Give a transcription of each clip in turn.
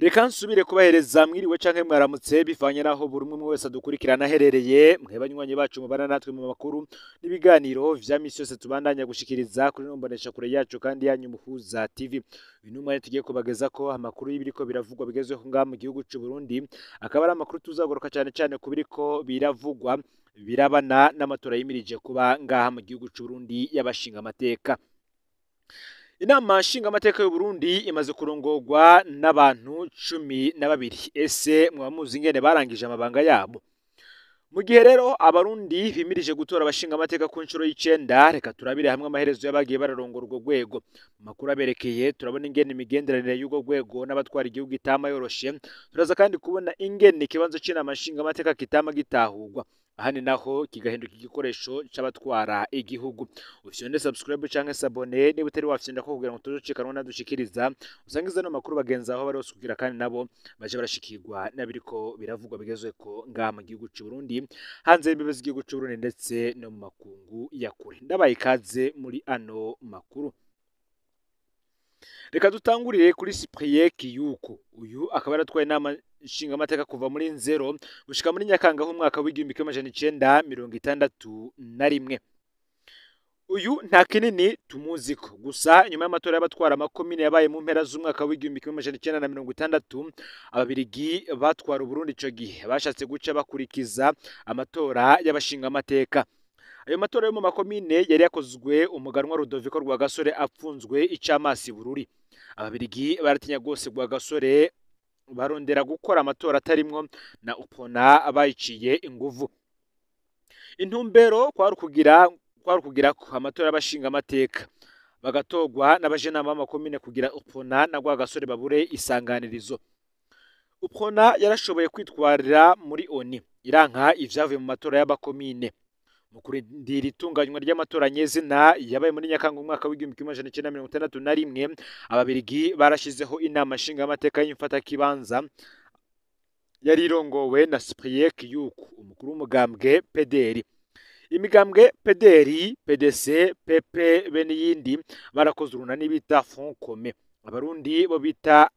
Reka nsubire kubahereza mwiriwe canke mwaramutse bivanye naho buri umwe wese adukurikirana aherereye mwebanywanyi bacu mubana natwe mu makuru n'ibiganiro vya misi yose tubandanya gushikiriza kuri nombonesha kure yacu kandi yanyu Muhuza TV. Uyu numwe tugiye kubagezako amakuru y'ibiriko biravugwa bigezweho ngaha mu gihugu c'u Burundi, akaba ari amakuru tuzagaruka cane kubiriko biravugwa birabana n'amatora yimirije kuba ngaha mu gihugu c'u Burundi y'abashinga amateka. Inama nshingamateka y'u Burundi imaze kurongorwa n'abantu 12. Ese mwamuzi ingene barangije amabanga yabo? Mu gihe rero abarundi bimirije gutora abashinga amateka ku nshuro y'icenda, reka turabire hamwe amaherezo y'abagiye bararongora urwo rwego. Makuru aberekeye turabona ingene imigenderanire y'urwo rwego n'abatwara igihugu itama yoroshe, turaza kandi kubona ingene ikibanzo c'inama nshinga amateka kitama gitahurwa, ahandi naho kigahinduka igikoresho c'abatwara igihugu. Ufyonde subscribe canke s'abone niba utari wafyonda ko kugira ngo tuzocekanwa nadushikiriza, usangize no makuru bagenza aho bari kugira kandi nabo baje barashikirwa nabiriko biravugwa bigezweko ngaha mu gihugu c'u Burundi, hanze y'imbibe z'igihugu c'u Burundi ndetse no mu makungu ya kure. Ndabaye ikaze muri ano makuru. Reka dutangurire kuri Cyprien Kiyuku. Uyu akaba yaratwaye inama nshinga amateka kuva muri nzero gushika muri Nyakanga h'umwaka w'igihumbi kimwe amajana icenda mirongo itandatu na rimwe. Uyu nta kinini tumuziko, gusa nyuma y'amatora y'abatwara amakomine yabaye mu mpera z'umwaka w'igihumbi kimwe amajana icenda na mirongo itandatu, ababirigi batwara Uburundi ico gihe bashatse guca bakurikiza amatora y'abashinga amateka. Ayo matora yo mu makomine yari yakozwe umuganwa Rudoviko Rwagasore apfunzwe icamasi Bururi. Ababirigi baratinya gose Rwagasore barondera gukora amatora atarimwo na upona abayiciye inguvu. Intumbero kwari kugira ko amatora y'abashinga amateka bagatogwa n'abajenama b'amakomine kugira upona na Rwagasore babure isanganirizo. Upona yarashoboye kwitwarira muri ONU iranka ivyavuye mu matora y'abakomine. Mu kurindira itunganywa ry'amatora nyezina yabaye muri Nyakanga umwaka w'igihumbi kimwe amajana icenda mirongo itandatu na rimwe, ababirigi barashizeho inama nshinga amateka y'imfata kibanza yari irongowe na Cyprien Kiyuku, umukuru w'umugambwe PDR. Imigambwe PDR, PDC, PP be n'iyindi barakoze urunani bita Front Commun. Abarundi bo bita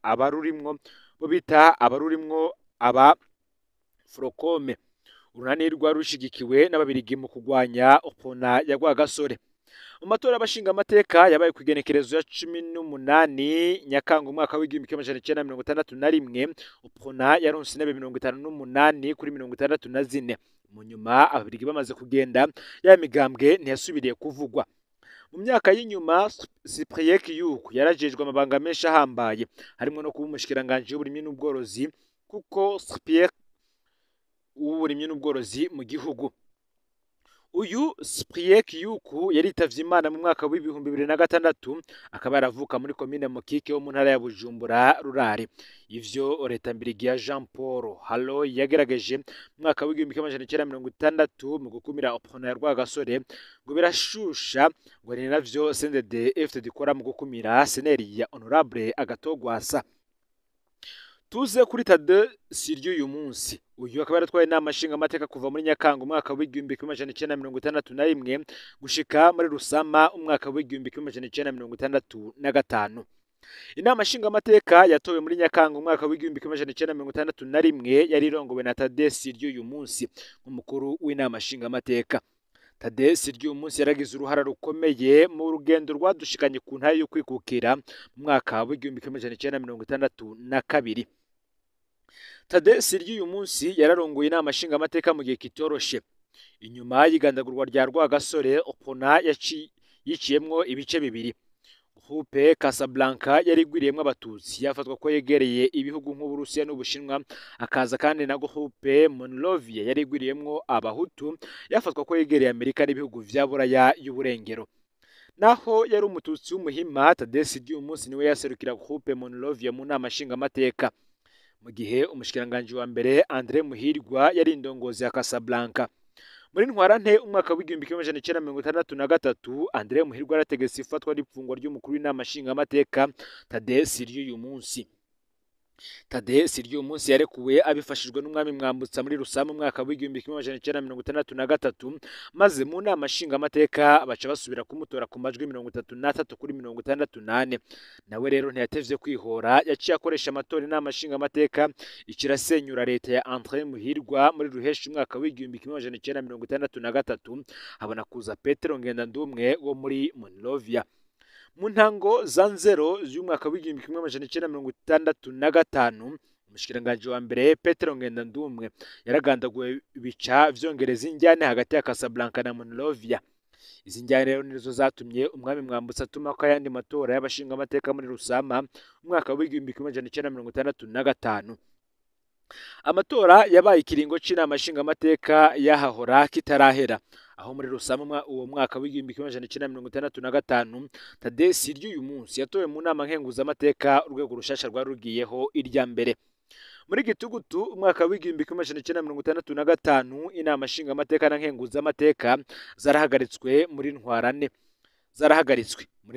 abarurimwo aba Frocome. Urunani rwa rushigikiwe n'ababirigi mu kugwanya opona ya Rwagasore. Mu matora y'abashinga amateka yabaye kwigenekerezo ya 18 Nyakanga umwaka w'igihumbi kimwe amajana icenda mirongo itandatu na rimwe, opona yaronse intebe 58 kuri 64. Mu nyuma ababirigi bamaze kugenda, ya migambwe ntiyasubiriye kuvugwa. Mu myaka y'inyuma Cyprien Kiyuku yarajejwe amabanga menshi ahambaye, harimo no kuba umushikiranganje w'uburimyi n'ubworozi, kuko Cyprien w'uburimyi n'ubworozi mu gihugu. Uyu Cyprien Kiyuku yaritavye Imana mu mwaka w'ibihumbi 2006, akaba yaravuka muri komine Mukike wo mu ntara ya Bujumbura Rurare. Ivyo leta mbirigi ya Jean Paul Halo yagerageje mu mwaka w'igihumbi kimwe amajana icenda mirongo itandatu mu gukumira opona ya Rwagasore ngo birashusha, ngo ni navyo CNDD-FDD ikora mu gukumira seneri ya Honorable Agatogwasa. Tuze kuri Tade Siryu uyu munsi. Uyu akaba yaratwaye inama nshinga amateka kuva muri Nyakanga umwaka w'igihumbi kimwe amajana icenda mirongo itandatu na rimwe gushika muri Rusama umwaka w'igihumbi kimwe amajana icenda mirongo itandatu na gatanu. Inama nshinga amateka yatowe muri Nyakanga umwaka w'igihumbi kimwe amajana icenda mirongo itandatu na rimwe yari irongowe na Tade Siryu uyu munsi nk'umukuru w'inama nshinga amateka. Tade Siryu uyu munsi yaragize uruhara rukomeye mu rugendo rwadushikanye ku ntara yo kwikukira mu mwaka w'igihumbi kimwe amajana icenda mirongo itandatu na kabiri. Tade Siryu uyu munsi yararongoye inama nshinga amateka mu gihe kitoroshe. Inyuma y'igandagurwa rya Rwagasore, opona yiciyemwo ibice bibiri. Groupe Casablanca yari igwiriyemwo abatutsi yafatwa ko yegereye ibihugu nk'Uburusiya n'Ubushinwa, akaza kandi na Groupe Monrovia yari igwiriyemwo abahutu yafatwa ko yegereye Amerika n'ibihugu vya Buraya y'uburengero. Naho yari umututsi w'umuhima, Tade Siryu uyu munsi niwe yaserukira Groupe Monrovia mu nama nshinga amateka, mu gihe umushikiranganje wa mbere André Muhirwa yari indongozi ya Casablanca. Muri Ntwarante umwaka w'igihumbi kimwe amajana icenda mirongo itandatu na gatatu, André Muhirwa yarategetse ifatwa n'ipfungwa ry'umukuru w'inama nshinga amateka Tade Siryu uyu munsi. Tade Siryo munsi yarekuwe abifashijwe n'umwami Mwambutsa muri Rusama mu mwaka w'igihumbi kimwe amajana icenda mirongo itandatu na gatatu, maze mu nama nshingamateka baca basubira kumutora ku majwi 33 kuri 68. Nawe rero ntiyatevye kwihora, yaciye akoresha amatora inama nshingamateka ikirasenyura leta ya André Muhirwa muri Ruheshi umwaka w'igihumbi kimwe amajana icenda mirongo itandatu na gatatu, habona kuza Petero Ngendandumwe wo muri Monrovia. Mu ntango za nzero z'umwaka w'igihumbi kimwe amajana icenda mirongo itandatu na gatanu, umushikiranganji wa mbere Petero Ngendandumwe yaragandaguwe bica vyongereza injyane hagati ya Casablanca na Monrovia. Izi njyane rero nizo zatumye umwami Mwambutsa atuma ko ayandi matora y'abashinga amateka muri Rusama umwaka w'igihumbi kimwe amajana icenda mirongo itandatu na gatanu. Amatora yabaye ikiringo c'inama nshingamateka yahahora kitarahera, aho muri Rusama uwo mwaka w'igihumbi kimwe amajana icenda mirongo itandatu na gatanu, Tade Siryo uyu munsi yatowe mu nama nkenguzamateka urwego rushasha rwari rugiyeho irya mbere. Muri Gitugutu umwaka w'igihumbi kimwe amajana icenda mirongo itandatu na gatanu, inama nshingamateka na nkenguzamateka zarahagaritswe muri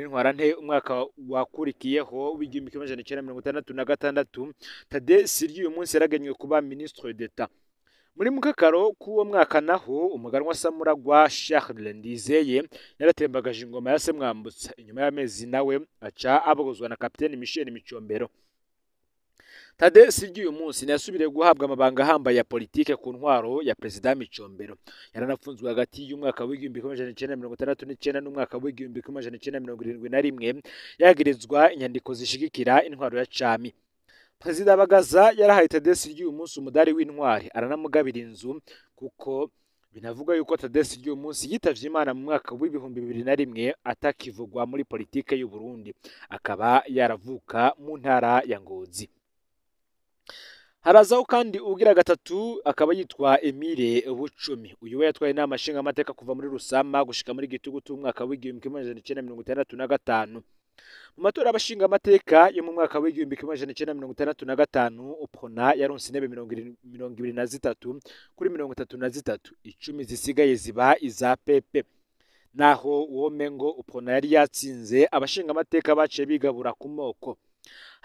Ntwarante umwaka wakurikiyeho w'igihumbi kimwe amajana icenda mirongo itandatu na gatandatu. Tade Siryo uyu munsi yaragenywe kuba ministre d'Etat. Muri Mukakaro k'uwo mwaka naho umuganwa Samuragwa Charles Ndizeye yaratembagaje ingoma ya se Mwambutsa, inyuma y'amezi nawe aca abogozwa na Kapiteni Michel Micombero. Tade Siryo uyu munsi ntiyasubiriye guhabwa amabanga ahambaye ya politike ku ntwaro ya Perezida Micombero. Yaranafunzwe hagati y'umwaka w'igihumbi kimwe amajana icenda mirongo itandatu n'icenda n'umwaka w'igihumbi kimwe amajana icenda mirongo irindwi na rimwe, yagirizwa inyandiko zishigikira intwaro ya cami. Perezida Bagaza yarahaye Tade Siryo uyu munsi umudari w'intwari, aranamugabira inzu, kuko binavuga yuko Tade Siryo uyu munsi yitavye Imana mu mwaka w'ibihumbi 2001 atakivugwa muri politike y'u Burundi, akaba yaravuka mu ntara ya Ngozi. Harazaho kandi ugira gatatu akaba yitwa Emile Bucumi. Uyu we yatwaye inama nshingamateka kuva muri Rusama gushika muri Gitugutu umwaka w'igihumbi kimwe amajana icenda mirongo itandatu na gatanu. Mu matora y'abashingamateka yo mu mwaka w'igihumbi kimwe amajana icenda mirongo itandatu na gatanu, UPRONA yaronse intebe 23 kuri 33, 10 zisigaye ziba iza PP. Naho uwo mengo UPRONA yari yatsinze, abashingamateka baciye bigabura ku moko.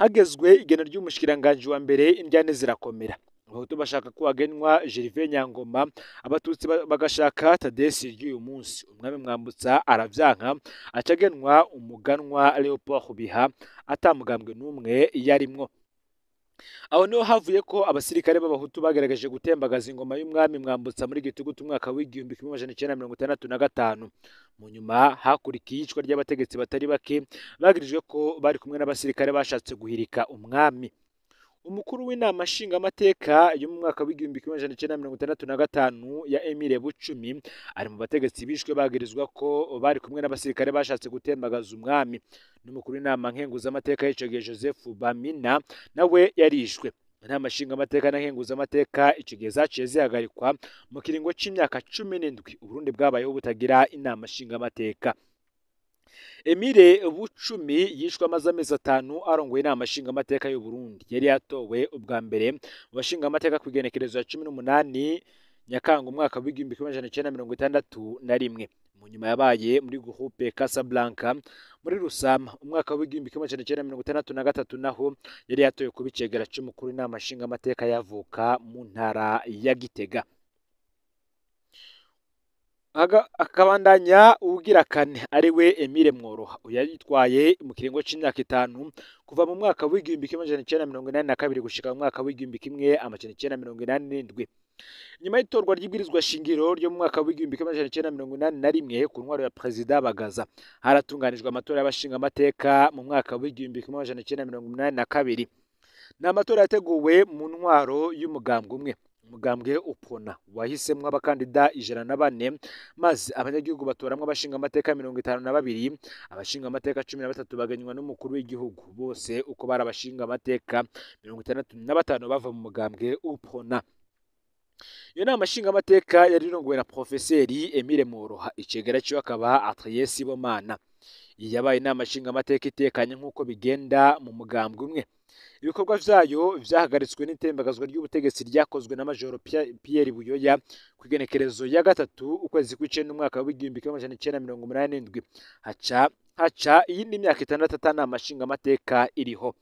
Hagezwe igena ry'umushikiranganji wa mbere, indyane zirakomera. Abahutu bashaka ko hagenwa Gervais Nyangoma, abatutsi bagashaka Tade Siryo uyu munsi. Umwami Mwambutsa aravyanka, acagenwa umuganwa Leopold Biha, atamugambwe n'umwe yarimwo. Aho niho havuye ko abasirikare b'abahutu bagerageje gutembagaza ingoma y'umwami Mwambutsa muri Gitugutu umwaka w'igihumbi kimwe amajana icenda mirongo itandatu na gatanu. Mu nyuma hakurikiye iyicwa ry'abategetsi batari bake bagirijwe ko bari kumwe n'abasirikare bashatse guhirika umwami. Umukuru w'inama nshingamateka yo mu mwaka w'igihumbi kimwe amajana icenda mirongo itandatu na gatanu ya Emile Bucumi ari mu bategetsi bishwe bagirizwa ko bari kumwe n'abasirikare bashatse gutembagaza umwami. N'umukuru w'inama nkenguzamateka y'ico gihe Joseph Bamina nawe yarishwe. Inama nshingamateka na nkenguzamateka ico gihe zaciye zihagarikwa mu kiringo c'imyaka 17. Uburundi bwabayeho butagira inama nshingamateka. Emile Bucumi yishwe amaze amezi 5 arongoye inama nshingamateka y'u Burundi. Yari yatowe ubwa mbere mu bashingamateka ku igenekerezo ya 18 Nyakanga umwaka w'igihumbi kimwe amajana icenda mirongo itandatu na rimwe. Mu nyuma yabaye muri Groupe Casablanca muri Rusama umwaka w'igihumbi kimwe amajana icenda mirongo itandatu na gatatu, naho yari yatowe kuba icegera c'umukuru w'inama nshingamateka yavuka mu ntara ya Gitega. Akabandanya ugira kane ariwe Emile Mworoha. Uyitwaye mu kiringo c'imyaka 5 kuva mu mwaka w'igihumbi kimwe amajana icenda mirongo inani na kabiri gushika mu mwaka w'igihumbi kimwe amajana icenda mirongo inani n'indwi. Nyuma y'itorwa ry'ibwirizwa shingiro ryo mu mwaka w'igihumbi kimwe amajana icenda mirongo inani na rimwe ku ntwaro ya Perezida Bagaza, haratunganijwe amatora y'abashingamateka mu mwaka w'igihumbi kimwe amajana icenda mirongo inani na kabiri. Ni amatora yateguwe mu ntwaro y'umugambwe umwe. Umugambwe UPRONA wahisemwo abakandida 104, maze abanyagihugu batoramwo abashingamateka 52, abashingamateka 13 baganywa n'umukuru w'igihugu. Bose uko bari abashingamateka 65 bava mu mugambwe UPRONA. Iyo nama nshingamateka yari irongowe na Profeseri Emile Mworoha, icegera ciwe akaba Adrien Sibomana. Iyi yabaye inama nshingamateka itekanye nk'uko bigenda mu mugambwe umwe. Ibikorwa vyayo vyahagaritswe n'itembagazwa ry'ubutegetsi ryakozwe na Major Pierre Buyoya ku igenekerezo ya 3 ukwezi kw'icenda umwaka w'igihumbi kimwe amajana icenda mirongo umunani n'indwi. Haca iyindi myaka 6 atana amashingamateka iriho.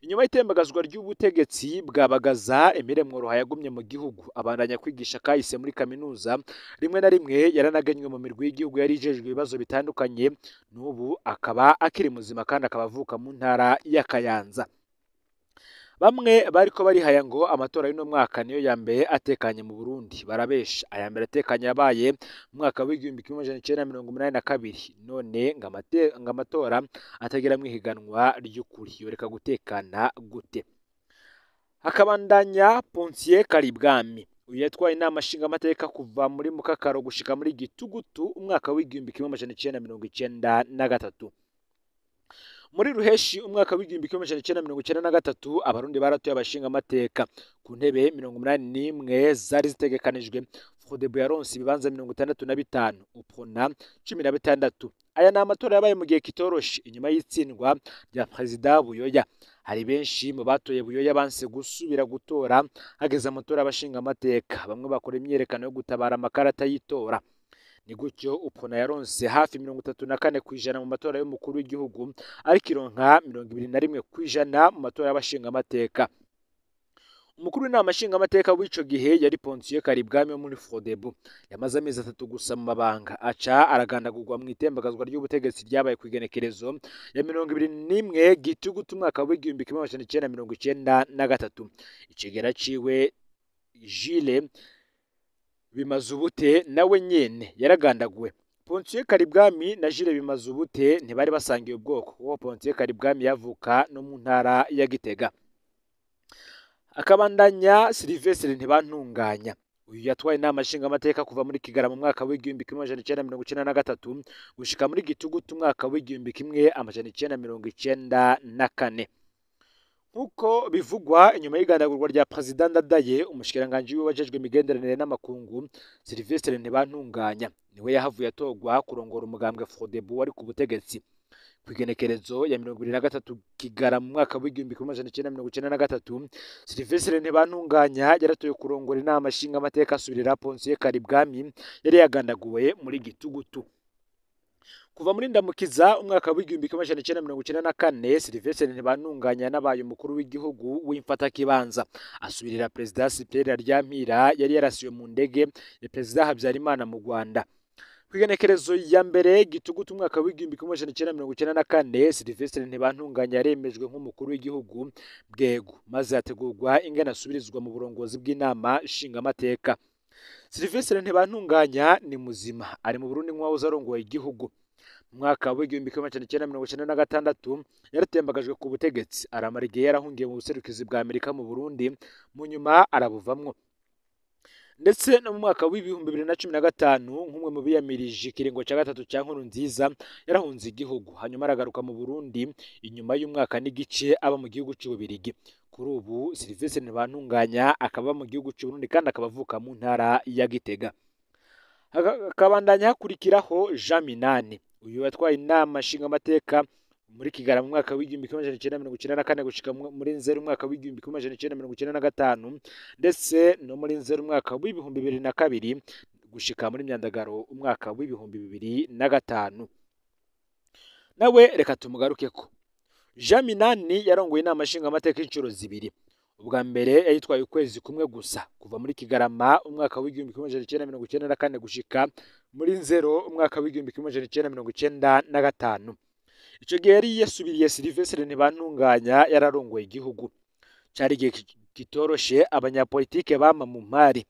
Inyuma y'itembagazwa ry'ubutegetsi bwa Bagaza, Emile Mworoha yagumye mu gihugu abandanya kwigisha kahise muri kaminuza, rimwe na rimwe yaranaganywe mu mirwi y'igihugu yari ijejwe ibibazo bitandukanye, n'ubu akaba akiri muzima kandi akaba avuka mu ntara ya Kayanza. Bamwe bariko barihaya ngo amatora y'uno mwaka niyo ya mbere atekanye mu Burundi barabesha. Aya mbere atekanye yabaye mu mwaka w'igihumbi kimwe amajana icenda mirongo umunani na kabiri, none ngo amatora atagira mwihiganwa ry'ukuri yoreka gutekana gute? Hakabandanya Ponsier Karibwami, uyu yatwaye inama nshingamateka kuva muri Mukakaro gushika muri Gitugutu umwaka w'igihumbi kimwe amajana icenda mirongo icenda na gatatu. Muri Ruheshi umwaka w'igihumbi kimwe amajana icenda mirongo icenda na gatatu, abarundi baratoye abashingamateka ku ntebe 81 zari zitegekanijwe. Frodebu yaronse ibibanza 65, Uprona 16. Aya ni amatora yabaye mu gihe kitoroshe inyuma y'itsindwa rya Perezida Buyoya. Hari benshi mu batoye Buyoya banse gusubira gutora hageze amatora y'abashingamateka, bamwe bakora imyerekano yo gutabara amakarata y'itora. Ni gutyo Uprona yaronse hafi 34% mu matora y'umukuru w'igihugu, ariko ironka 21% mu matora y'abashingamateka. Umukuru w'inama nshingamateka w'ico gihe yari Ponsier Karibwami wo muri Frodebu. Yamaze amezi 3 gusa mu mabanga, aca aragandagurwa mu itembagazwa ry'ubutegetsi ryabaye ku igenekerezo ya 21 Gitugutu umwaka w'igihumbi kimwe amajana icenda mirongo icenda na gatatu. Icegera ciwe Jules Bimazubute nawe nyene yaragandaguwe. Ponsier Karibwami na Jules Bimazubute ntibari basangiye ubwoko, kuko Ponsier Karibwami yavuka no mu ntara ya Gitega. Akabandanya Sylvestre Ntibantunganya, uyu yatwaye inama nshingamateka kuva muri Kigarama mu mwaka w'igihumbi kimwe amajana icenda mirongo icenda na gatatu gushika muri Gitugutu umwaka w'igihumbi kimwe amajana icenda mirongo icenda na kane. Nkuko bivugwa, inyuma y'igandagurwa rya President Ndadaye, umushikiranganji wajejwe imigenderanire n'amakungu Sylvestre Ntibantunganya niwe yahavuye atogwa kurongora umugambwe Frodebu wari ku butegetsi. Kwigenekerezo ya 23 Kigarama mu mwaka w'igihumbi kimwe amajana icenda mirongo icenda na gatatu, Sylvestre Ntibantunganya yaratoye kurongora inama nshingamateka asubirira Ponsier Karibwami yari yagandaguwe muri Gitugutu. Kuva muri Ndamukiza umwaka w'igihumbi kimwe amajana icenda mirongo icenda na kane, Sylvestre Ntibantunganya nabaye umukuru w'igihugu w'imfatakibanza, asubirira Perezida Cyprien Ntaryamira yari yarasiwe mu ndege ya Perezida Habyarimana mu Rwanda. Kwigenekerezo ya mbere Gitugutu umwaka w'igihumbi kimwe amajana icenda mirongo icenda na kane, Sylvestre Ntibantunganya yaremejwe nk'umukuru w'igihugu bwego, maze hategurwa ingene asubirizwa mu burongozi bw'inama nshingamateka. Sylvestre Ntibantunganya ni muzima, ari mu Burundi nk'uwahoze arongoye igihugu. Mu mwaka w'igihumbi kimwe amajana icenda mirongo icenda na gatandatu yaratembagajwe ku butegetsi, aramara igihe yarahungiye mu buserukizi bwa Amerika mu Burundi, mu nyuma arabuvamwo. Ndetse no mu mwaka w'ibihumbi 2015 nk'umwe mu biyamirije ikiringo ca gatatu ca Nkurunziza yarahunze igihugu, hanyuma aragaruka mu Burundi inyuma y'umwaka n'igice aba mu gihugu c'Ububirigi. Kuri ubu Sylvestre Ntibantunganya akaba mu gihugu c'Uburundi kandi akaba avuka mu ntara ya Gitega. Akabandanya hakurikiraho Jean Minani, uyu yatwaye inama nshingamateka muri Kigarama mu mwaka w'igihumbi kimwe amajana icenda mirongo icenda na kane gushika muri Nzeri umwaka w'igihumbi kimwe amajana icenda mirongo icenda na gatanu, ndetse no muri Nzeri umwaka w'ibihumbi 2002 gushika muri Myandagaro umwaka w'ibihumbi 2005. Nawe reka tumugarukeko. Jean Minani yarongoye inama nshingamateka inshuro zibiri. Ubwa mbere yayitwaye ukwezi kumwe gusa, kuva muri Kigarama umwaka w'igihumbi kimwe amajana icenda mirongo icenda na kane gushika muri Nzero umwaka w'igihumbi kimwe amajana icenda mirongo icenda na gatanu. Ico gihe yari yasubiriye Sylvestre Ntibantunganya yararongoye igihugu. Cari igihe kitoroshe, abanyapolitike bama mu mpari.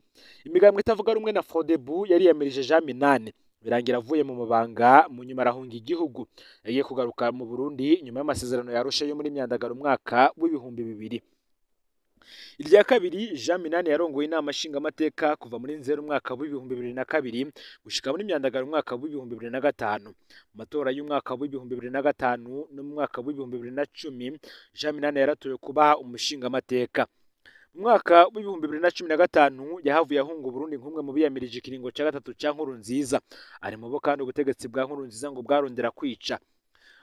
Imigambwe itavuga rumwe na Frodebu yari yamirije Jean Minani, birangira avuye mu mabanga, mu nyuma arahunga igihugu. Yagiye kugaruka mu Burundi nyuma y'amasezerano ya Arusha yo muri Myandagaro umwaka w'ibihumbi 2000. Irya kabiri, Jean Minani yarongoye inama nshingamateka kuva muri Nzeri umwaka w'ibihumbi 2002 gushika muri Myandagaro umwaka w'ibihumbi 2005. Mu matora y'umwaka w'ibihumbi 2005 no mu mwaka w'ibihumbi 2010, Jean Minani yaratoye kuba umushingamateka. Mu mwaka w'ibihumbi 2015 yahavuye ahunga Burundi nk'umwe mu biyamirije ikiringo ca gatatu ca Nkurunziza, ari mu bo kandi ubutegetsi bwa Nkurunziza ngo bwarondera kwica.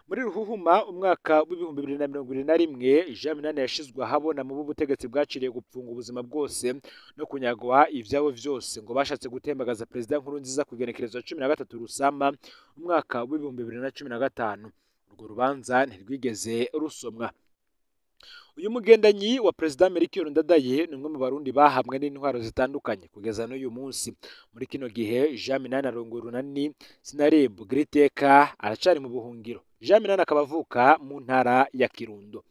Muri Ruhuhuma umwaka w'ibihumbi 2021, Jean Minani yashizwe ahabona mu butegetsi bwaciriye gupfunga ubuzima bwose no kunyagwa ivyabo vyose ngo bashatse gutembagaza Perezida Nkurunziza ku igenekerezo ya 13 Rusama umwaka w'ibihumbi 2015. Urwo rubanza ntirwigeze rusomwa. uyu mugendanyi wa perezida Melchior Ndadaye ni umwe mu barundi bahamwe n'intwaro zitandukanye kugeza n'uyu munsi. Muri kino gihe Jean Minani arongoye urunani Sinareb Giriteka aracari mu buhungiro. Jean Minani akaba avuka mu ntara ya Kirundo.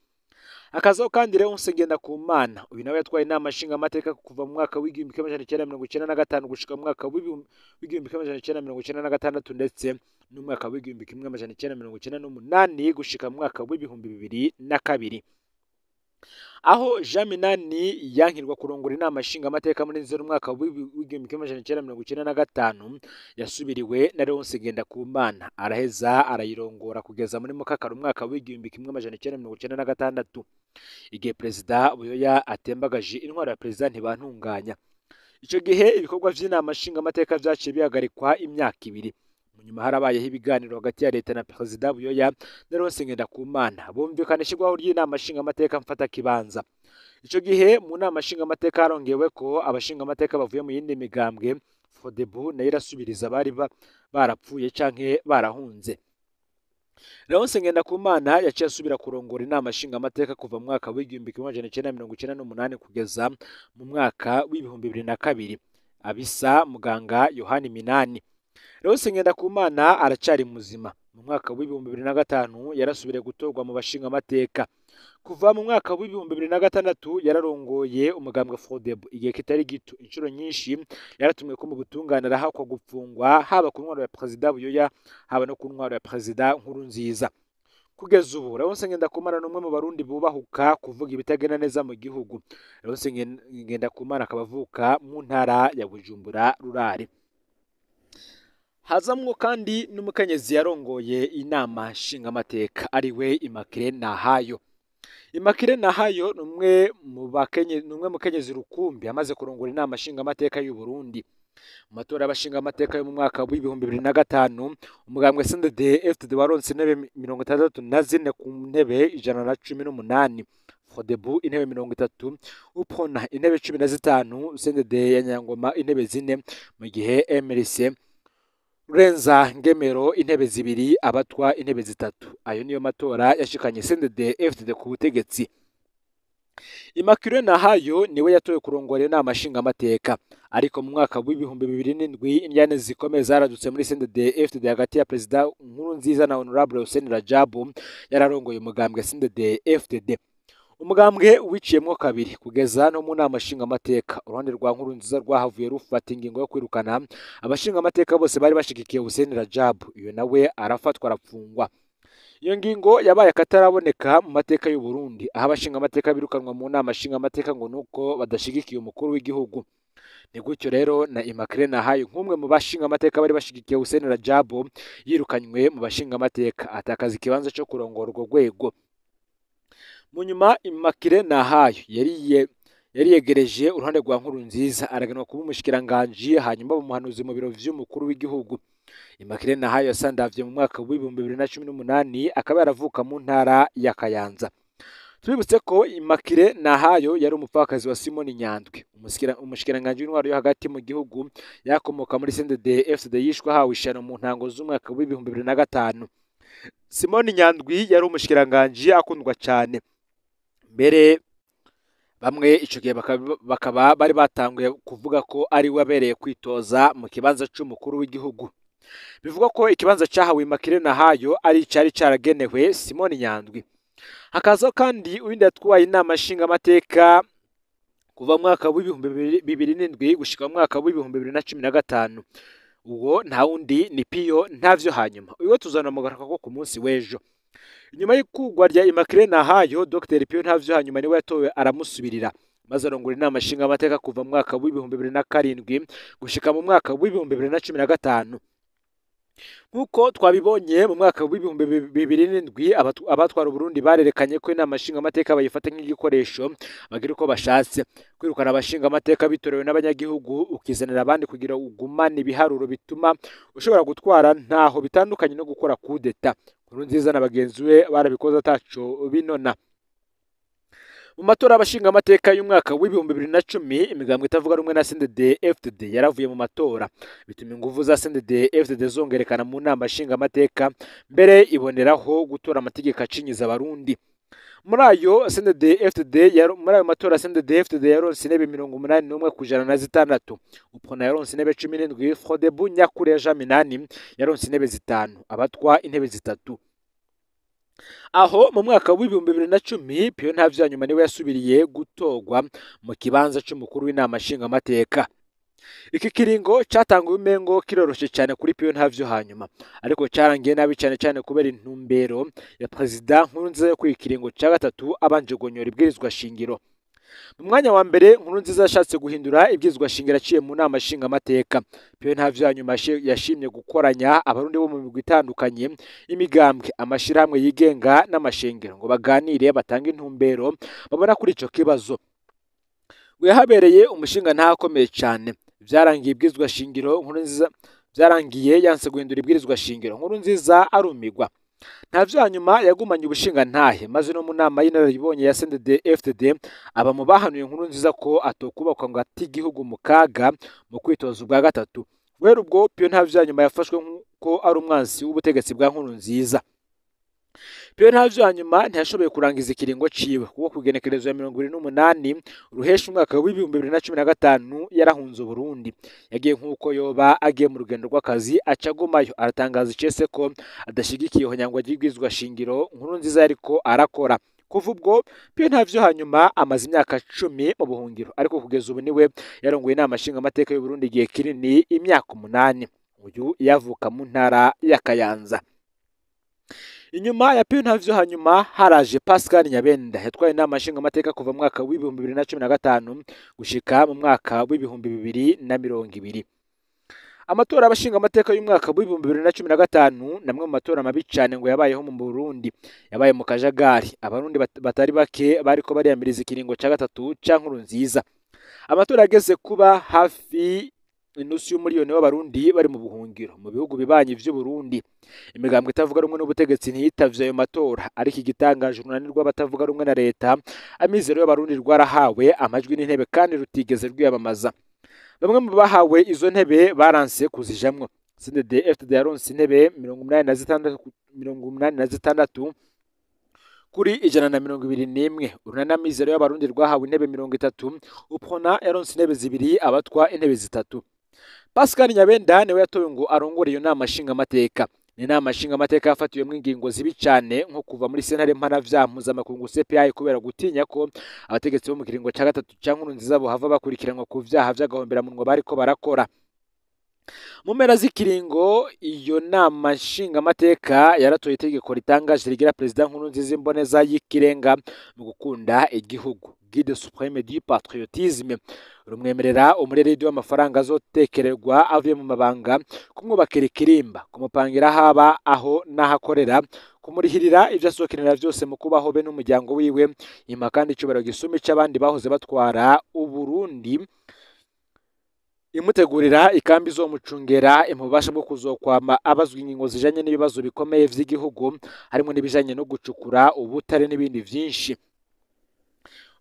Akazaho kandi Leonce Ngendakumana, uyu nawe yatwaye inama nshingamateka kuva mu mwaka w'igihumbi kimwe amajana icenda mirongo icenda na gatanu gushika mu mwaka w'igihumbi kimwe amajana icenda mirongo icenda na gatandatu ndetse n'umwaka w'igihumbi kimwe amajana icenda mirongo icenda n'umunani gushika mu mwaka w'ibihumbi bibiri na kabiri. Aho Jean Minani yankirwa kurongora inama nshingamateka muri nzero umwaka w'igihumbi kimwe amajana icenda mirongo icenda na gatanu, yasubiriwe na Leonce Ngendakumana araheza arayirongora kugeza muri Mukakara umwaka w'igihumbi kimwe amajana icenda mirongo icenda na gatandatu, igihe perezida Buyoya atembagaje intwaro ya perezida Ntibantunganya. Ico gihe ibikorwa vy'inama nshingamateka vyaciye bihagarikwa imyaka ibiri. Munyuma harabayeho ibiganiro hagati ya leta na perezida Buyoya na Leonce Ngendakumana bumvikanishijweho ry'inama nshingamateka mfata kibanza. Ico gihe mu nama nshingamateka harongewe ko abashingamateka bavuye mu yindi migambwe Fodebu nayo irasubiriza bari barapfuye canke barahunze. Leonce Ngendakumana yaciye asubira kurongora inama nshingamateka kuva mu mwaka w'igihumbi kimwe amajana icenda mirongo icenda n'umunani kugeza mu mwaka w'ibihumbi bibiri na kabiri. Abisa muganga Yohani Minani. Leonce Ngendakumana aracari muzima. Mu mwaka w'ibihumbi bibiri na gatanu yarasubiriye gutorwa mu bashingamateka. Kuva mu mwaka w'ibihumbi bibiri na gatandatu yararongoye umugambwe Fodebu igihe kitari gito. Inshuro nyinshi yaratumwe ko mu butungane arahakwa gupfungwa haba ku ntwaro ya perezida Buyoya haba no ku ntwaro ya perezida Nkurunziza. Kugeza ubu Leonce Ngendakumana ni umwe mu barundi bubahuka kuvuga ibitagenda neza mu gihugu. Leonce Ngendakumana akaba avuka mu ntara ya Bujumbura rurare. Hazamwo kandi n'umukenyezi yarongoye inama nshingamateka ariwe Immaculee Nahayo. Immaculee Nahayo ni umwe mu mukenyezi rukumbi amaze kurongora inama nshingamateka y'u Burundi. Mu matora y'abashingamateka yo mu mwaka w'ibihumbi bibiri na gatanu, umugambwe CNDD-FDD waronse intebe 64 ku ntebe 118, Fodebu intebe 30, UPRONA intebe 15, CNDD ya Nyangoma intebe 4, mu gihe MRC Renza Ngemero intebe 2, Abatwa intebe 3. Ayo niyo matora yashikanye CNDD-FDD ku butegetsi. Immaculee Nahayo niwe yatoye kurongora inama nshingamateka, ariko mu mwaka w'ibihumbi 2007 indyane zikomeye zaradutse muri CNDD-FDD hagati ya perezida Nkurunziza na Honorable Hussein Rajabu yararongoye umugambwe CNDD-FDD. Umugambwe wiciyemwo kabiri kugeza no mu nama nshingamateka. Uruhande rwa Nkurunziza rwahavuye rufata ingingo yo kwirukana abashingamateka bose bari bashigikiye Hussein Rajabu, iyo nawe arafatwa arapfungwa. Iyo ngingo yabaye akataraboneka mu mateka y'u Burundi, aho abashingamateka birukanwa mu nama nshingamateka ngo nuko badashigikiye umukuru w'igihugu. Ni gutyo rero na Immaculee Nahayo nk'umwe mu bashingamateka bari bashigikiye Hussein Rajabu yirukanywe mu bashingamateka atakaza ikibanza cyo kurongora urwo rwego. Munyuma Immaculee Nahayo yari yegereje uruhande rwa Nkurunziza araganwa kuba umushikiranganje hanyuma bumuhanuzi mu biro vy'umukuru w'igihugu. Immaculee Nahayo yasandavye mu mwaka w'ibihumbi 2018 akaba yaravuka mu ntara ya Kayanza. Tubibutse ko Immaculee Nahayo yari umupfakazi wa Simoni Nyandwi, umushikiranganje w'intwaro yo hagati mu gihugu yakomoka muri CNDD-FDD yishwe hawe ishano mu ntango z'umwaka w'ibihumbi 2005. Simoni Nyandwi yari umushikiranganje akundwa cyane. Mbere bamwe ico gihe bakaba bari batanguye kuvuga ko ari we abereye kwitoza mu kibanza c'umukuru w'igihugu. Bivugwa ko ikibanza cyahawe Immaculee Nahayo ari cari caragenewe Simoni Nyandwi. Hakazaho kandi uwindi yatwaye inama nshingamateka kuva mu mwaka w'ibihumbi 2007 gushika mu mwaka w'ibihumbi 2015. Uwo nta wundi ni Piyo Ntavyo Hanyuma. Uwo tuzanamugaruka ko ku munsi w'ejo. Nyuma y'ikugwa rya Immaculee Nahayo, Dr. Piyo Ntavyo Hanyuma niwe yatowe aramusubirira, maze arongora inama nshingamateka kuva mu mwaka w'ibihumbi 2007 gushika mu mwaka w'ibihumbi 2015. Nkuko twabibonye mu mwaka w'ibihumbi 2007 abatwara Burundi barerekanye ko inama nshingamateka bayifata nk'igikoresho bagira uko bashatse, kwirukana abashingamateka bitorewe n'abanyagihugu ukizanira abandi kugira ugumane ibiharuro bituma ushobora gutwara ntaho bitandukanye no gukora kudeta. Nkurunziza na bagenzi we barabikoze ataco binona. Mu matora y'abashingamateka y'umwaka w'ibihumbi 2010 imigambwe itavuga rumwe na CNDD-FDD yaravuye mu matora, bituma inguvu za CNDD-FDD zongerekana mu nama nshingamateka, mbere iboneraho gutora amategeko acinyiza abarundi. muri ayo matora CNDD-FDD yaronse intebe 81% UPRONA yaronse intebe 17, FRODEBU nyakuri ya Jean Minani yaronse intebe 5 abatwa intebe 3. Aho mu mwaka w'ibihumbi 2010 Piyo Ntavyanyuma niwe yasubiriye gutogwa mu kibanza c'umukuru w'inama nshingamateka. Iki kiringo catanguye umengo kiroroshe cyane kuri Piyo Ntavyanyuma, ariko carangiye nabi cyane kubera intumbero ya President Nkurunziza yo kwikiringo ca gatatu abanje gonyora ibwirizwa shingiro. Mu mwanya wa mbere Nkurunziza yashatse guhindura ibwirizwa shingiro aciye mu nama nshingamateka. Piyo Ntavyanyuma yashimye gukoranya abarundi bo mu migwi itandukanye, imigambwe, amashirahamwe yigenga n'amashengero ngo baganire batange intumbero babona kuri ico kibazo. Yahabereye umushinga ntakomeye cyane. Vyarangiye ibwirizwa shingiro Nkurunziza vyarangiye yanse guhindura ibwirizwa shingiro. Nkurunziza arumigwa. Ntavyanyuma yagumanye ubushinga ntahe, maze no mu nama y'inararibonye ya CNDD-FDD aba mu bahanuye Nkurunziza ko atokubakwa ngo ati igihugu mu kaga mu kwitoza ubwa gatatu. Guhera ubwo Piyo Ntavyanyuma yafashwe ko ari umwansi w'ubutegetsi bwa Nkurunziza. Piyo Ntavyanyuma ntiyashoboye kurangiza ikiringo ciwe kuko kugenekerezo ya 28 ruhesha umwaka w'ibihumbi 2015 yarahunze Burundi. Yagiye nkuko yoba agiye mu rugendo rw'akazi acagumayo aratangaza icese ko adashigikiye ihonyangwa ry'ibwirizwa shingiro Nkurunziza yariko arakora. Kuva ubwo Piyo Ntavyanyuma amaze imyaka 10 mu buhungiro, ariko kugeza ubu niwe yarongoye inama nshingamateka y'u Burundi igihe kinini, imyaka 8. Uyu yavuka mu ntara ya Kayanza. Inyuma ya Piyo Ntavyanyuma haraje Pascal Nyabenda yatwaye inama nshingamateka kuva mu mwaka w'ibihumbi 2015 gushika mu mwaka w'ibihumbi 2020. Amatora abashingamateka y'umwaka w'ibihumbi 2015 namwe mu matora mabi cyane ngo yabayeho mu Burundi, yabaye mu kajagari. Abarundi batari bake bariko bariyamiriza ikiringo ca gatatu ca Nkurunziza. Amatora ageze kuba hafi inusu y'umuriyoni w'abarundi bari mu buhungiro mu bihugu bibanyi vy'u Burundi. Imigambwe itavuga rumwe n'ubutegetsi ntiyitavye ayo matora, ariko igitangaje urunani rw'abatavuga rumwe na leta amizero y'abarundi rwarahawe amajwi n'intebe kandi rutigeze rwiyamamaza. Bamwe mu bahawe izo ntebe baranse kuzijamwo. CNDD-FDD yaronse intebe 86 kuri 121. Urunani amizero y'abarundi rwahawe intebe 30, UPRONA yaronse intebe 2, abatwa intebe 3. Pascal Nyabenda niwe yatowe ngo arongore iyo nama nshingamateka. Ni inama nshingamateka yafatiwemo ingingo zibi cyane nko kuva muri sentare mpanavyaha mpuzamakungu CPI kubera gutinya ko abategetsi bo mu kiringo ca gatatu ca Nkurunziza bohava bakurikiranwa ku vyaha vy'agahomberamunwa bariko barakora. Mu mpera z'ikiringo iyo nama nshingamateka yaratoye itegeko ritangaje rigira President Nkurunziza imboneza y'ikirenga mu gukunda igihugu, guide supreme du patriotisme, rumwemerera umureredi w'amafaranga azotekererwa avuye mu mabanga, kumwubakira ikirimba, kumupangira haba aho n'ahakorera, kumurihirira ivyo asokenera vyose mu kubaho be n'umuryango wiwe, ima kandi icubahiro gisumba c'abandi bahoze batwara Uburundi, imutegurira ikambi izomucungera imubasha bwo kuzokwama abazwa ingingo zijanye n'ibibazo bikomeye vy'igihugu, harimo n'ibijanye no gucukura ubutare n'ibindi vyinshi.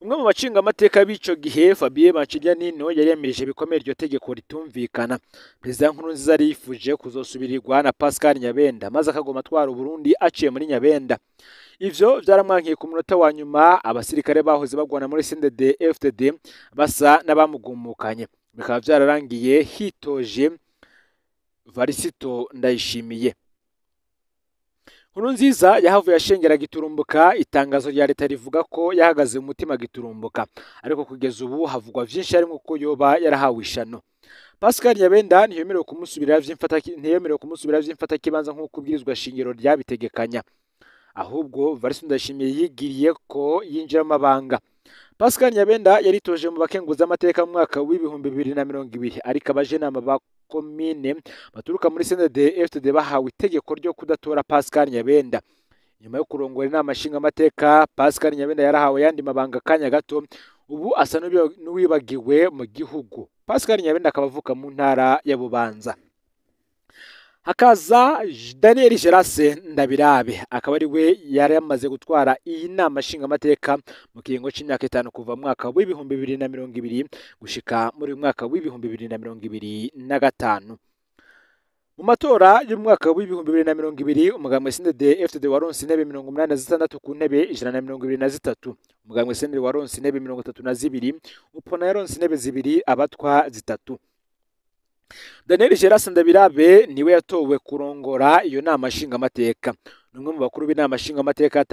Umwe mu bacinga amateka b'ico gihe Fabien Bancijanino yari yamirije bikomeye iryo tegeko ritumvikana. President Nkurunziza yifuje kuzosubirirwa na Pascal Nyabenda maze akagoma atwara Burundi aciye muri Nyabenda. Ivyo vyaramwankiye ku munota wa nyuma, abasirikare bahoze bagwana muri CNDD-FDD basa n'abamugumukanye. Bikaba vyararangiye hitoje Varisito Ndayishimiye. Nkurunziza yahavuye ashengera giturumbuka. Itangazo rya leta rivuga ko yahagaze mu mutima giturumbuka, ariko kugeza ubu havugwa vyinshi harimo ko yoba yarahawe ishano. Pascal Nyabenda ntiyemerewe kumusubira vy'imfata kibanza nk'uko ubwirizwa shingiro ryabitegekanya, ahubwo Varisito Ndayishimiye yigiriye ko yinjira amabanga. Pascal Nyabenda yaritoje mu bakenguza amateka mu mwaka w'ibihumbi 2020, ariko abajenama ba komine baturuka muri CNDD-FDD bahawe itegeko ryo kudatora Pascal Nyabenda. Nyuma yo kurongora inama nshingamateka, Pascal Nyabenda yarahawe yandi mabanga kanya gato, ubu asa n'uwibagiwe mu gihugu. Pascal Nyabenda akaba avuka mu ntara ya Bubanza. Hakaza Daniel Gerase Ndabirabe, akaba ari we yari yamaze gutwara iyi nama nshingamateka mu kiringo c'imyaka 5 kuva mu mwaka w'ibihumbi 2020 gushika muri mwaka w'ibihumbi 2025. Mu matora y'umwaka w'ibihumbi 2020 umugambwe CNDD-FDD waronse intebe 86 ku ntebe 123. Umugambwe CNL waronse intebe 32, UPRONA yaronse intebe 2 abatwa 3. Daniel Geras Ndabirabe niwe yatowe kurongora iyo nama nshingamateka. Numwe mu bakuru b'inama nshingamateka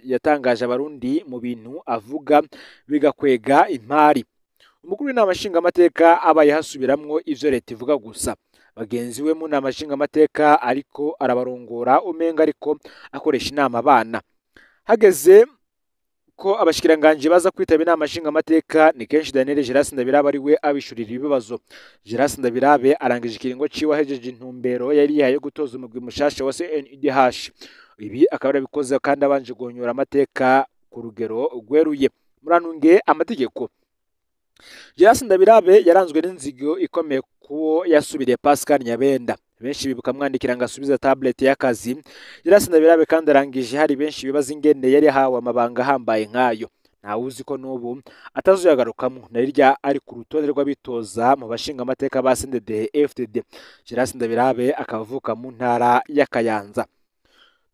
yatangaje abarundi mu bintu avuga bigakwega impari. Umukuru w'inama nshingamateka abaye hasubiramwo ivyo leta ivuga gusa. Bagenzi we mu nama nshingamateka ariko arabarongora umenga ariko akoresha inama abana. Hageze ko abashikiranganje baza kwitaba inama nshingamateka ni kenshi Daniel Geras Ndabirabe ari we abishurira ibibazo. Geras Ndabirabe arangije ikiringo ciwe ahejeje intumbero yari yayo gutoza umugwi mushasha wa CNUDH. Ibi akaba arabikoze kandi abanje guhonyora amateka ku rugero rweruye. Muranunge amategeko. Geras Ndabirabe yaranzwe n'inzigo ikomeye kuwo yasubiriye Pascal Nyabenda. Benshi bibuka mwandikira ngasubiza tablet y'akazi. Geras Ndabirabe kandi arangije hari benshi bibaza ingene yari hawe amabanga hambaye nkayo. Nta uzi ko nubu atazoyagarukamo narirya ari ku rutonde rw'abitoza mu bashinga amateka ba CNDD-FDD. Geras Ndabirabe akavuka mu ntara ya Kayanza.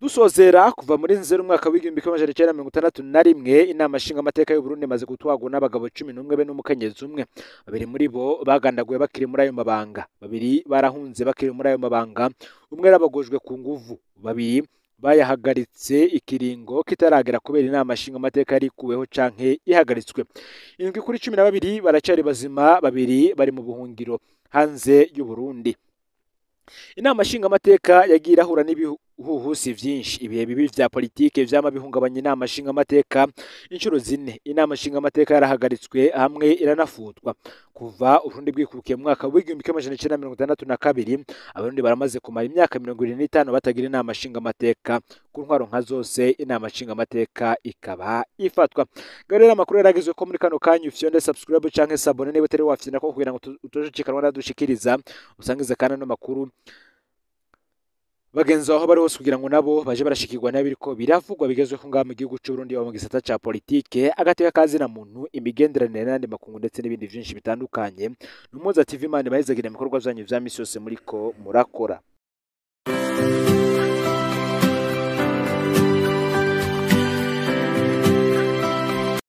Dusozera kuva muri Nzeri umwaka w'igihumbi kimwe amajana icenda mirongo itandatu na rimwe inama nshingamateka y'u Burundi imaze gutwagwa n'abagabo 11 be n'umukenyezi umwe. Babiri muri bo bagandaguye bakiri muri ayo mabanga, babiri barahunze bakiri muri ayo mabanga, umwe yarabagojwe ku nguvu, babiri bayahagaritse ikiringo kitaragera kubera inama nshingamateka yari kuweho canke ihagaritswe. Indwi kuri 12 baracari bazima, babiri bari mu buhungiro hanze y'u Burundi. Inama nshingamateka yagiye irahura n'ibihuhusi vyinshi, ibihe bibi vya politike vyama bihungabanya inama nshingamateka inshuro 4. Inama nshingamateka yarahagaritswe hamwe iranafutwa. Kuva Uburundi bwikukiye mu mwaka w'igihumbi kimwe amajana icenda mirongo itandatu na kabiri, abarundi baramaze kumara imyaka 25 batagira inama nshingamateka. Ku ntwaro nka zose inama nshingamateka ikaba ifatwa. Rero amakuru yaragizwe ko muri kano kanyu ufyonde subscribe canke sabone niba utari wafyina ko kugira ngo utojikanwa nadushikiriza usangize kana no makuru bagenzi aho bari hose kugira ngo nabo baje barashikirwa n'abiriko biravugwa bigezweho ngaha mu gihugu cy'u Burundi mu gisata ca politike agateka kazi na muntu imigenderanire n'andi makungu ndetse n'ibindi byinshi bitandukanye. Numuza TV Imana bahezagira ibikorwa byanyu vya misi yose muriko murakora.